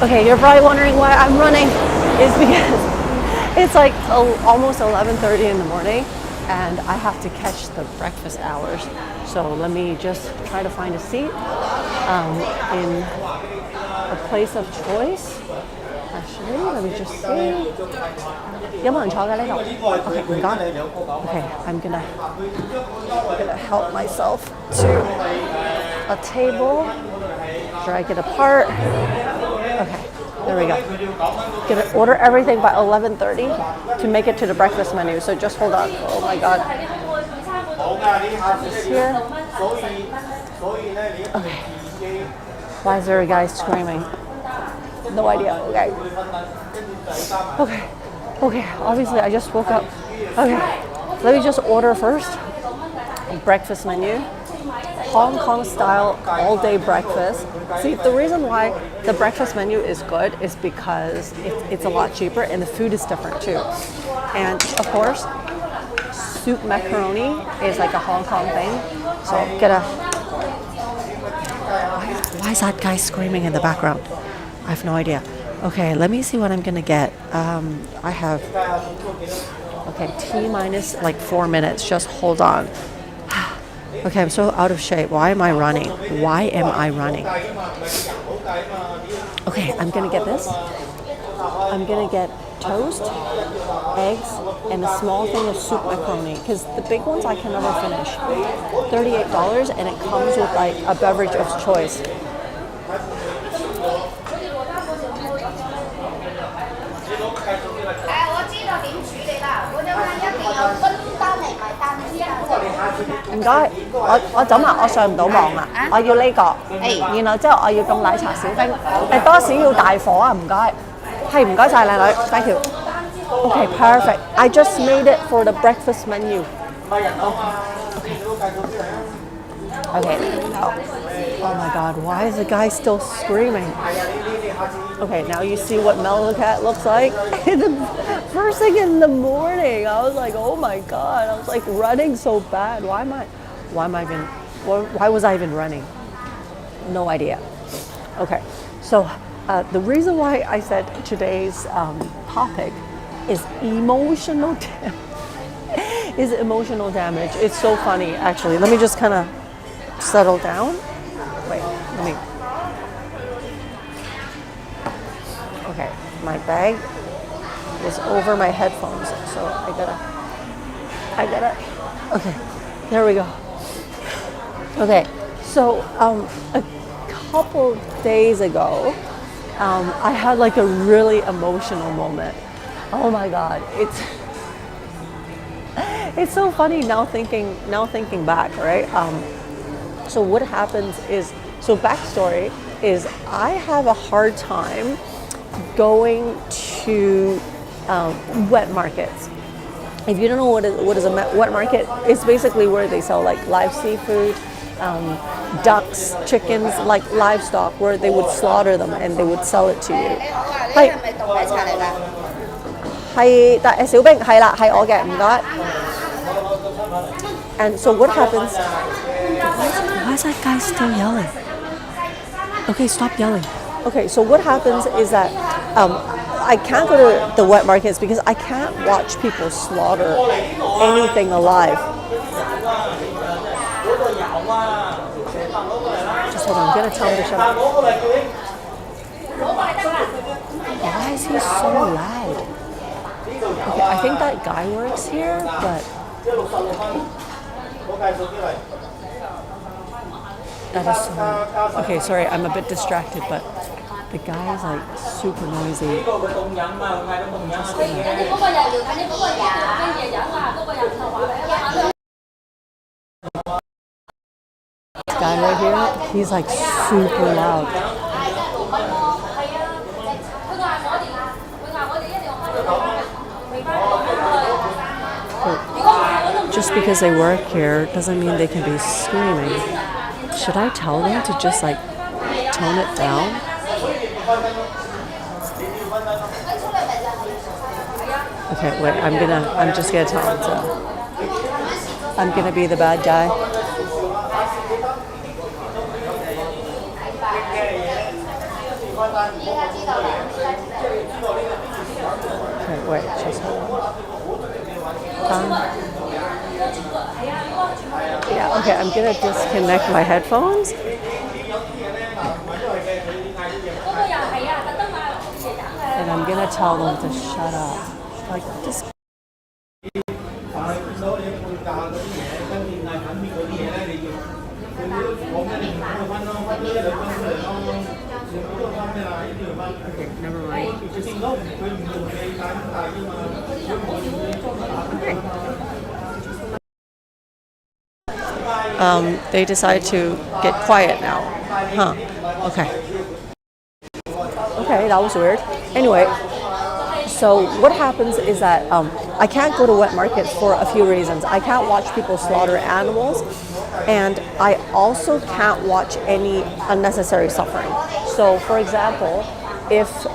Okay, you're probably wondering why I'm running. Is because it's like almost 11:30 in the morning and I have to catch the breakfast hours. So let me just try to find a seat in a place of choice. Actually, let me just see. 有冇人坐㗎呢度？ Okay, 唔該。Okay, I'm gonna help myself to a table. Drag it apart. Okay, there we go. Gonna order everything by 11:30 to make it to the breakfast menu. So just hold on. Oh my god. This here. Okay. Why is there a guy screaming? No idea. Okay. Okay. Okay. Obviously, I just woke up. Okay. Let me just order first. Breakfast menu. Hong Kong style all day breakfast. See, the reason why the breakfast menu is good is because it's a lot cheaper and the food is different too. And of course, soup macaroni is like a Hong Kong thing. So get a. Why is that guy screaming in the background? I have no idea. Okay, let me see what I'm gonna get. I have. Okay, T minus like 4 minutes. Just hold on. Okay, I'm so out of shape. Why am I running? Why am I running? Okay, I'm gonna get this. I'm gonna get toast, eggs, and a small thing of soup macaroni because the big ones I can never finish. $38 and it comes with like a beverage of choice.唔該，我走埋，我上唔到網啊！我要呢個，然後之後我要凍奶茶小冰，多士要大火啊！唔該，係唔該晒靚女 ，thank you。Okay, perfect. I just made it for the breakfast menu. Okay. Oh my God, why is the guy still screaming? Okay, now you see what MeloCat looks like. First thing in the morning, I was like, oh my God, I was like running so bad. Why was I even running? No idea. Okay, so the reason why I said today's topic is emotional damage. It's so funny, actually. Let me just kind of settle down. Wait, let me. Okay, my bag is over my headphones, so I gotta. Okay, there we go. Okay, so a couple days ago, I had like a really emotional moment. Oh my God, it's so funny now thinking back, right? So what happens is, so backstory is I have a hard time going to wet markets. If you don't know what is a wet market, it's basically where they sell like live seafood, ducks, chickens, like livestock, where they would slaughter them and they would sell it to you. 係小冰係啦，係我嘅，唔該。And so what happens? Why is that guy still yelling? Okay, stop yelling. Okay, so what happens is that I can't go to the wet markets because I can't watch people slaughter anything alive. Just hold on, I'm gonna tell him to shut up. Why is he so loud? Okay, I think that guy works here, but that is so... Okay, sorry, I'm a bit distracted, but the guy is like super noisy. This guy right here, he's like super loud. Just because they work here doesn't mean they can be screaming. Should I tell them to just like tone it down? Okay, wait, I'm just gonna tell them to. I'm gonna be the bad guy. Okay, wait, just hold on. Yeah, okay, I'm gonna disconnect my headphones. And I'm gonna tell them to shut up. Like, just. Okay, never mind. They decide to get quiet now. Huh. Okay. Okay, that was weird. Anyway, so what happens is that I can't go to wet markets for a few reasons. I can't watch people slaughter animals, and I also can't watch any unnecessary suffering. So, for example, if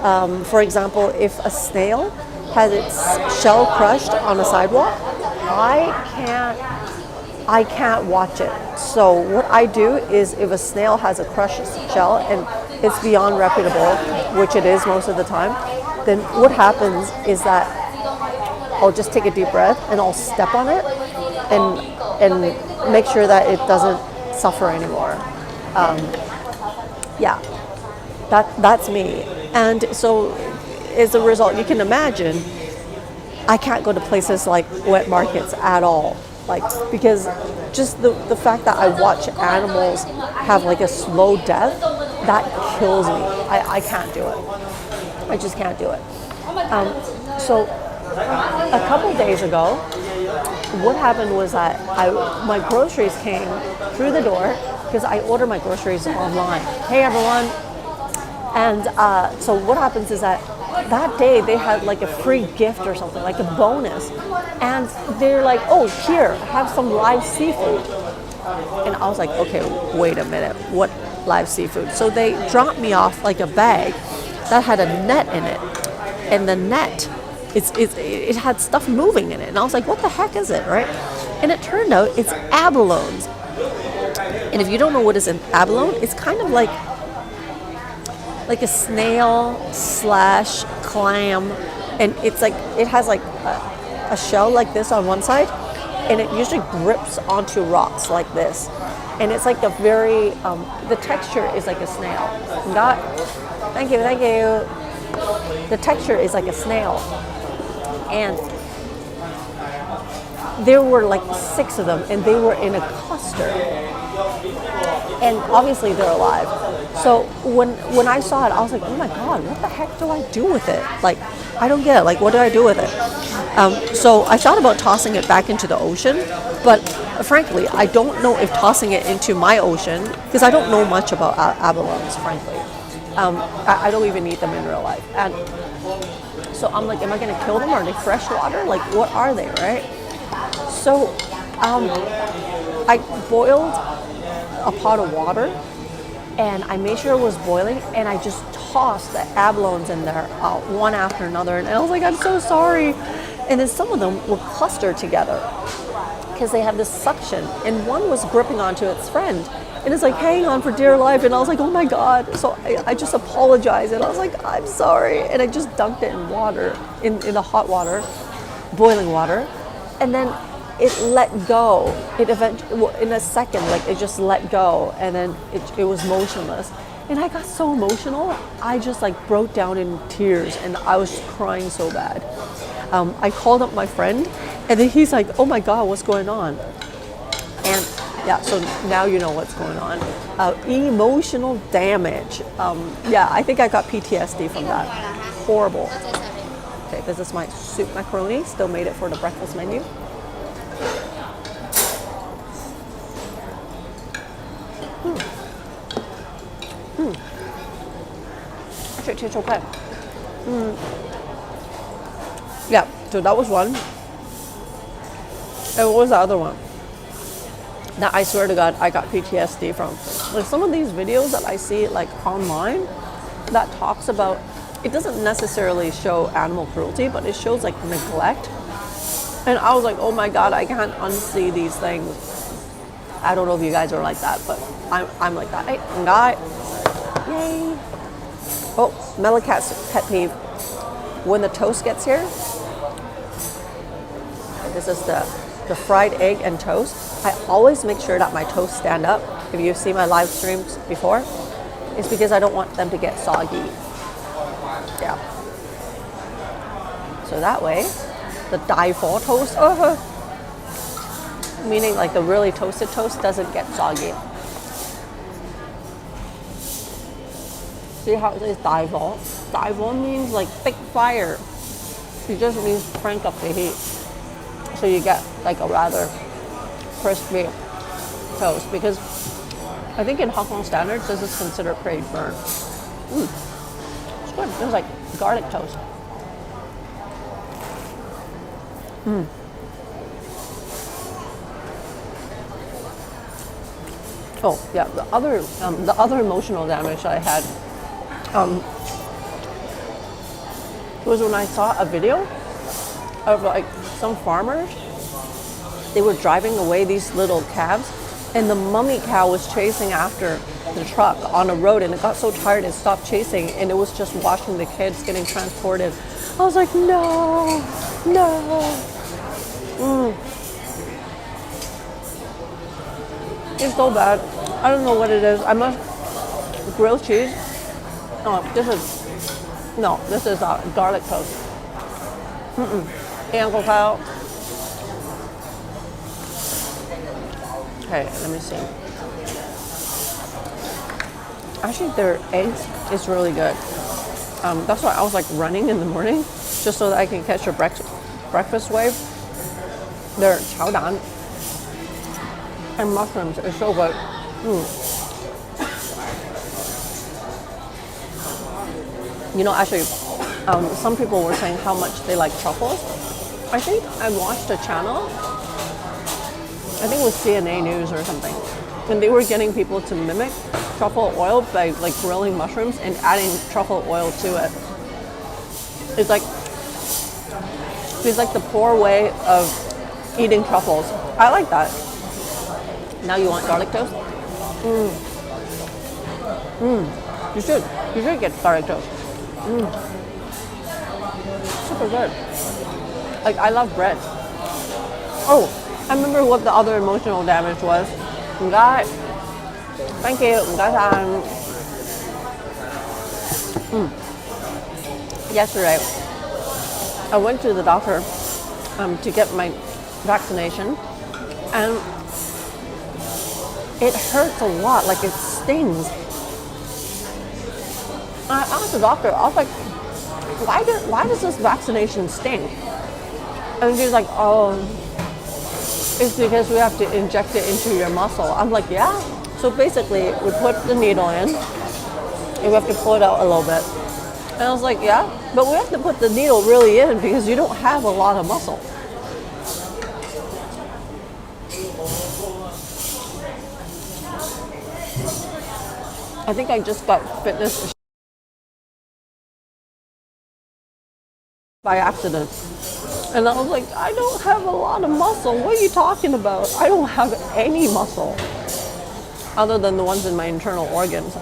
a snail has its shell crushed on a sidewalk, I can't watch it. So what I do is, if a snail has a crushed shell and it's beyond reputable, which it is most of the time, then what happens is that I'll just take a deep breath and I'll step on it and make sure that it doesn't suffer anymore. Yeah, that's me. And so as a result, you can imagine I can't go to places like wet markets at all. Like, because just the fact that I watch animals have like a slow death, that kills me. I can't do it. I just can't do it. So a couple days ago, what happened was that my groceries came through the door, because I order my groceries online. Hey everyone. And so what happens is that day they had like a free gift or something, like a bonus. And they're like, oh, here, have some live seafood. And I was like, okay, wait a minute, what live seafood? So they dropped me off like a bag that had a net in it. And the net, it had stuff moving in it. And I was like, what the heck is it, right? And it turned out it's abalones. And if you don't know what is an abalone, it's kind of like a snail / clam, and it's like, it has like a shell like this on one side, and it usually grips onto rocks like this, and it's like a very the texture is like a snail. Thank you. The texture is like a snail, and there were like 6 of them, and they were in a cluster, and obviously they're alive. So when I saw it, I was like, oh my god, what the heck do I do with it? Like, I don't get it. Like, what do I do with it? So I thought about tossing it back into the ocean, but frankly, I don't know if tossing it into my ocean, because I don't know much about abalones, frankly. I don't even eat them in real life. And so I'm like, am I going to kill them? Are they freshwater? Like, what are they, right? So I boiled a pot of water, and I made sure it was boiling, and I just tossed the abalones in there one after another, and I was like, I'm so sorry. And then some of them were clustered together because they have this suction, and one was gripping onto its friend, and it's like hanging on for dear life, and I was like, oh my god. So I just apologized, and I was like, I'm sorry, and I just dunked it in water, in the hot water, boiling water, and then it let go. It eventually, in a second, like, it just let go, and then it was motionless. And I got so emotional, I just like broke down in tears, and I was crying so bad. I called up my friend, and then he's like, oh my god, what's going on? And yeah, so now you know what's going on. Emotional damage. Yeah, I think I got PTSD from that. Horrible. Okay, this is my soup macaroni. Still made it for the breakfast menu. Actually, it tastes okay. Yeah, so that was one. And what was the other one? That I swear to God, I got PTSD from. Like, some of these videos that I see like online that talks about, it doesn't necessarily show animal cruelty, but it shows like neglect. And I was like, oh my god, I can't unsee these things. I don't know if you guys are like that, but I'm like that. Hey, guy. Yay. Oh, MeloCat's pet peeve. When the toast gets here, this is the fried egg and toast. I always make sure that my toast stand up. If you've seen my live streams before, it's because I don't want them to get soggy. Yeah. So that way, the die for toast, meaning like the really toasted toast doesn't get soggy. See how it says die for? Die for means like big fire. It just means crank up the heat. So you get like a rather crispy toast, because I think in Hong Kong standards this is considered pretty burnt. It's good. It's like garlic toast. Oh yeah, the other emotional damage I had was when I saw a video of like some farmers. They were driving away these little calves, and the mummy cow was chasing after the truck on a road, and it got so tired it stopped chasing, and it was just watching the kids getting transported. I was like, no. It's so bad. I don't know what it is. I must grilled cheese. This is garlic toast. Hey, Uncle Kyle. Okay, let me see. Actually, their eggs is really good. That's why I was like running in the morning, just so that I can catch a breakfast wave. Their chao dan and mushrooms is so good. You know, actually, some people were saying how much they like truffles. I think I watched a channel, I think it was CNA News or something, and they were getting people to mimic truffle oil by like grilling mushrooms and adding truffle oil to it. It's like the poor way of eating truffles. I like that. Now you want garlic toast? You should get garlic toast. Super good. Like, I love bread. Oh, I remember what the other emotional damage was. Thank you. Yesterday, I went to the doctor to get my vaccination, and it hurts a lot, like it stings. I asked the doctor, I was like, why does this vaccination sting? And she's like, oh, it's because we have to inject it into your muscle. I'm like, yeah. So basically, we put the needle in, and we have to pull it out a little bit. And I was like, yeah, but we have to put the needle really in because you don't have a lot of muscle. I think I just got fitness by accident. And I was like, I don't have a lot of muscle. What are you talking about? I don't have any muscle other than the ones in my internal organs.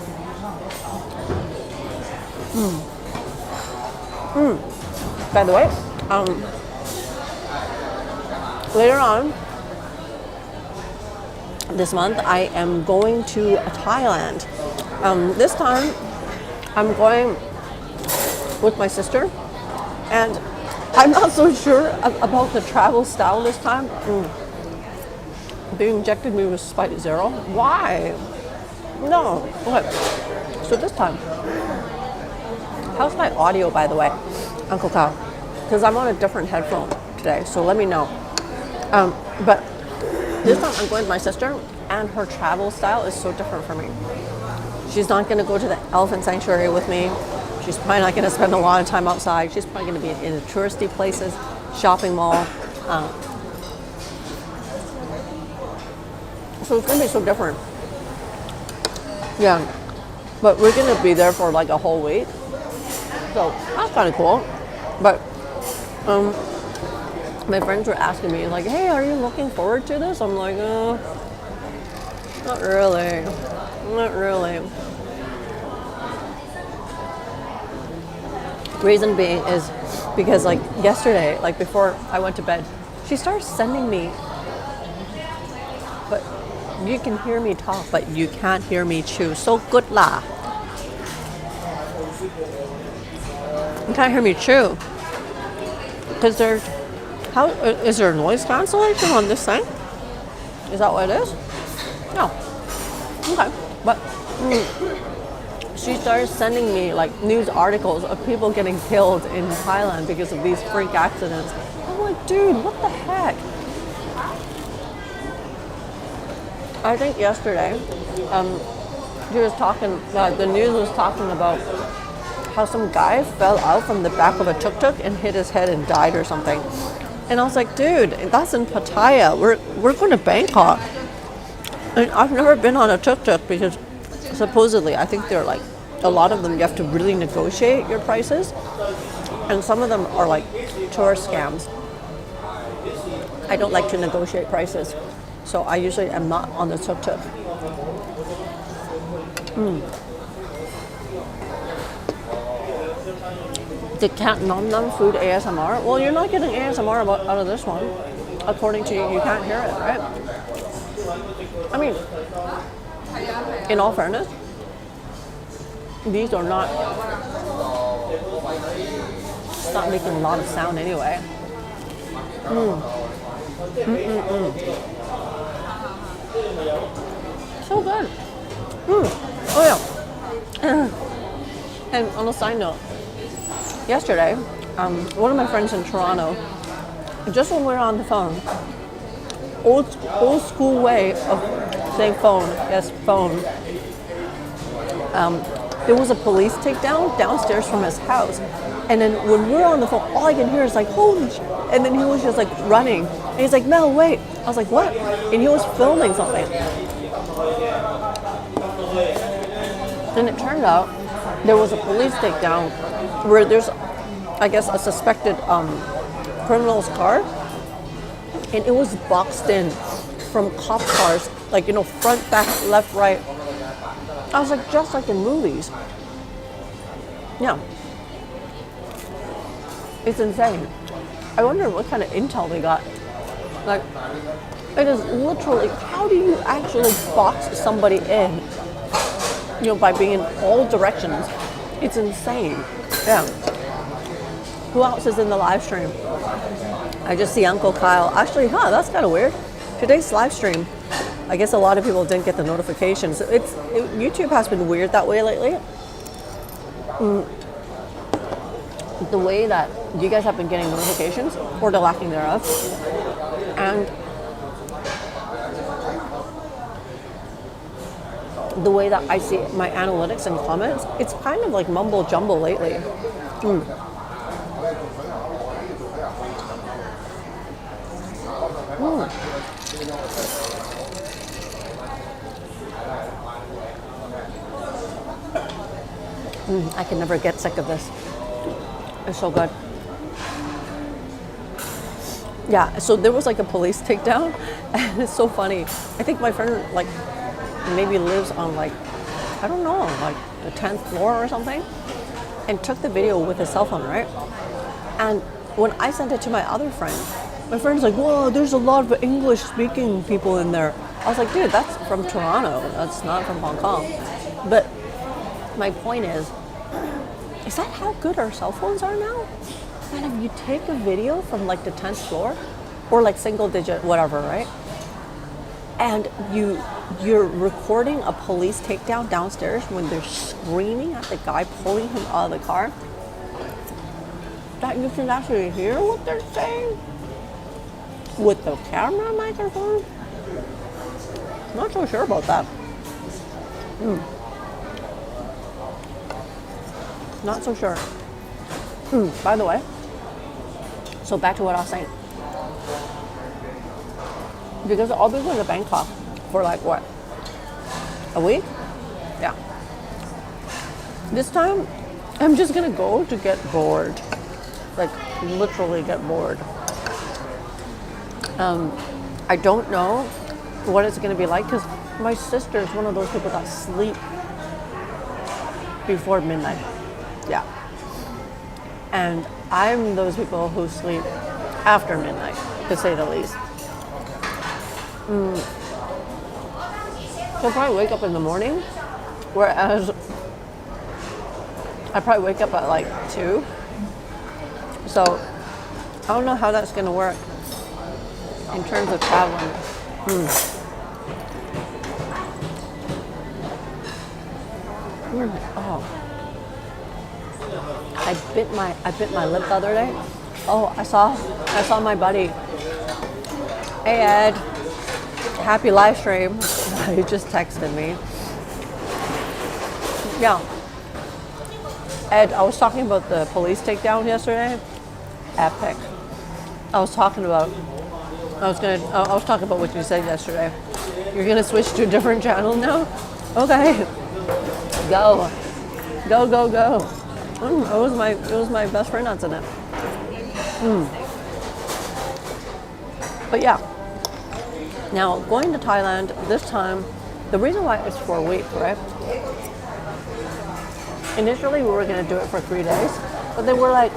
By the way, later on this month, I am going to Thailand. This time, I'm going with my sister, and I'm not so sure about the travel style this time. They injected me with Spike Zero. Why? No. Okay. So this time, how's my audio, by the way, Uncle Kyle? Because I'm on a different headphone today, so let me know. But this time I'm going with my sister, and her travel style is so different from me. She's not going to go to the elephant sanctuary with me. She's probably not going to spend a lot of time outside. She's probably going to be in the touristy places, shopping mall. So it's going to be so different. Yeah, but we're going to be there for like a whole week. So that's kind of cool. But my friends were asking me like, hey, are you looking forward to this? I'm like, not really. Reason being is because like yesterday, like before I went to bed, she started sending me, but you can hear me talk, but you can't hear me chew. So good lah. You can't hear me chew. Because there's, how, is there noise cancellation on this thing? Is that what it is? No. Okay. But she started sending me like news articles of people getting killed in Thailand because of these freak accidents. I'm like, dude, what the heck? I think yesterday, she was talking, the news was talking about how some guy fell out from the back of a tuk-tuk and hit his head and died or something. And I was like, dude, that's in Pattaya. We're going to Bangkok. And I've never been on a tuk-tuk because supposedly, I think they're like, a lot of them you have to really negotiate your prices. And some of them are like tourist scams. I don't like to negotiate prices. So I usually am not on the tuk-tuk. The Catmom food ASMR. Well, you're not getting ASMR out of this one. According to you, you can't hear it, right? I mean, in all fairness, these are not making a lot of sound anyway. So good. Oh yeah. And on a side note, yesterday, one of my friends in Toronto, just when we were on the phone, old school way of saying phone, yes, phone. There was a police takedown downstairs from his house, and then when we were on the phone, all I can hear is like, holy shit. And then he was just like running, and he's like, Mel, wait. I was like, what? And he was filming something. Then it turned out there was a police takedown where there's, I guess, a suspected criminal's car, and it was boxed in from cop cars, like, you know, front, back, left, right. I was like, just like in movies. Yeah. It's insane. I wonder what kind of intel they got. Like, it is literally, how do you actually box somebody in, you know, by being in all directions? It's insane. Yeah. Who else is in the live stream? I just see Uncle Kyle. Actually, that's kind of weird. Today's live stream, I guess a lot of people didn't get the notifications. YouTube has been weird that way lately. The way that you guys have been getting notifications, or the lacking thereof, and the way that I see my analytics and comments, it's kind of like mumble jumble lately. I can never get sick of this. It's so good. Yeah, so there was like a police takedown, and it's so funny. I think my friend like maybe lives on like, I don't know, like the 10th floor or something, and took the video with his cell phone, right? And when I sent it to my other friend, my friend's like, whoa, there's a lot of English speaking people in there. I was like, dude, that's from Toronto. That's not from Hong Kong. But my point is that how good our cell phones are now? And if you take a video from like the 10th floor, or like single digit, whatever, right? And you're recording a police takedown downstairs when they're screaming at the guy pulling him out of the car, that you can actually hear what they're saying with the camera microphone. Not so sure about that. Not so sure. By the way, so back to what I was saying. Because I'll be going to Bangkok for like what? A week? Yeah. This time, I'm just gonna go to get bored. Like, literally get bored. I don't know what it's gonna be like, because my sister's one of those people that sleep before midnight. Yeah. And I'm those people who sleep after midnight, to say the least. So I'll probably wake up in the morning, whereas I probably wake up at like 2. So I don't know how that's going to work in terms of traveling. Oh, I bit my lip the other day. Oh, I saw my buddy. Hey Ed, happy live stream. He just texted me. Yeah. Ed, I was talking about the police takedown yesterday. Epic. I was talking about what you said yesterday. You're gonna switch to a different channel now? Okay. Go. It was my best friend that's in it. But yeah. Now going to Thailand this time, the reason why it's for a week, right? Initially we were gonna do it for 3 days, but then we're like,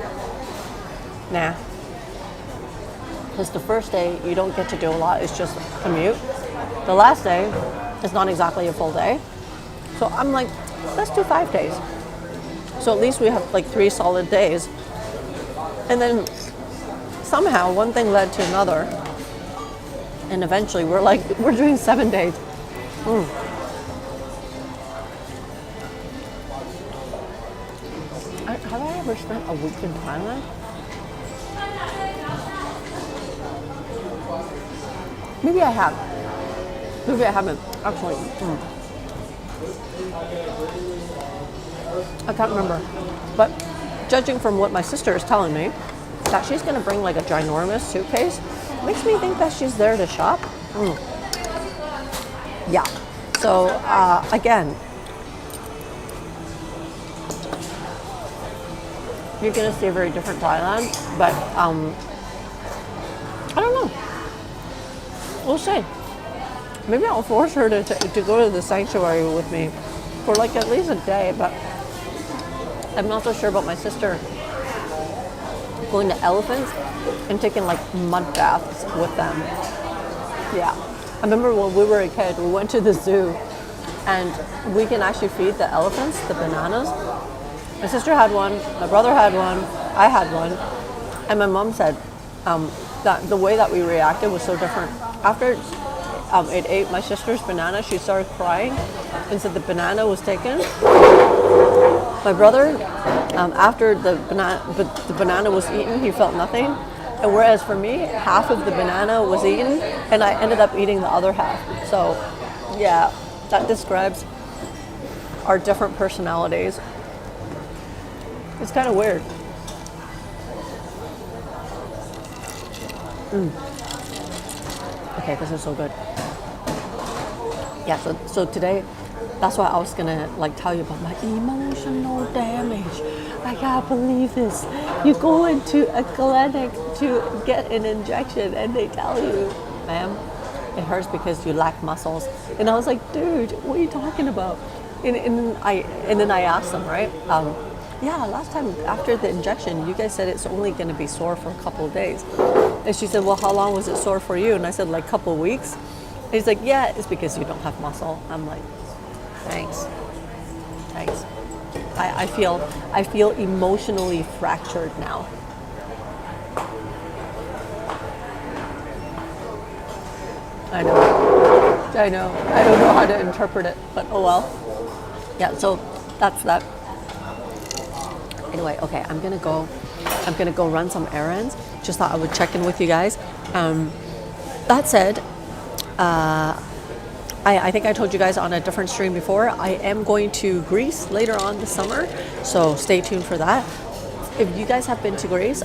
nah. Because the first day you don't get to do a lot, it's just commute. The last day is not exactly a full day. So I'm like, let's do 5 days. So at least we have like 3 solid days. And then somehow one thing led to another. And eventually we're doing 7 days. Have I ever spent a week in Thailand? Maybe I have. Maybe I haven't. Actually. I can't remember. But judging from what my sister is telling me, that she's going to bring like a ginormous suitcase, makes me think that she's there to shop. Yeah. So, again, you're going to see a very different Thailand, but I don't know. We'll see. Maybe I'll force her to go to the sanctuary with me for like at least a day, but I'm not so sure about my sister going to elephants and taking like mud baths with them. Yeah. I remember when we were a kid, we went to the zoo and we can actually feed the elephants the bananas. My sister had one, my brother had one, I had one, and my mom said that the way that we reacted was so different. After it ate my sister's banana, she started crying and said the banana was taken. My brother, after the banana was eaten, he felt nothing. And whereas for me, half of the banana was eaten and I ended up eating the other half. So yeah, that describes our different personalities. It's kind of weird. Okay, this is so good. Yeah, so today, that's why I was gonna like tell you about my emotional damage. I can't believe this. You go into a clinic to get an injection and they tell you, ma'am, it hurts because you lack muscles. And I was like, dude, what are you talking about? And then I asked them, right? Yeah, last time after the injection, you guys said it's only going to be sore for a couple of days. And she said, well, how long was it sore for you? And I said, like a couple of weeks. And he's like, yeah, it's because you don't have muscle. I'm like, thanks. I feel emotionally fractured now. I know. I don't know how to interpret it, but oh well. Yeah, so that's that. Anyway, okay, I'm gonna go run some errands. Just thought I would check in with you guys. That said, I think I told you guys on a different stream before, I am going to Greece later on this summer, so stay tuned for that. If you guys have been to Greece,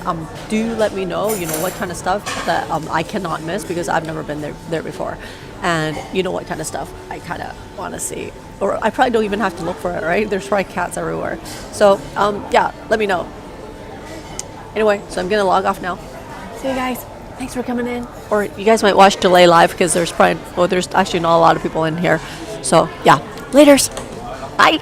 do let me know, what kind of stuff that I cannot miss because I've never been there before. And what kind of stuff I kind of want to see. Or I probably don't even have to look for it, right? There's probably cats everywhere. So, yeah, let me know. Anyway, so I'm going to log off now. See you guys. Thanks for coming in. Or you guys might watch delay live because there's actually not a lot of people in here. So, yeah. Laters. Bye.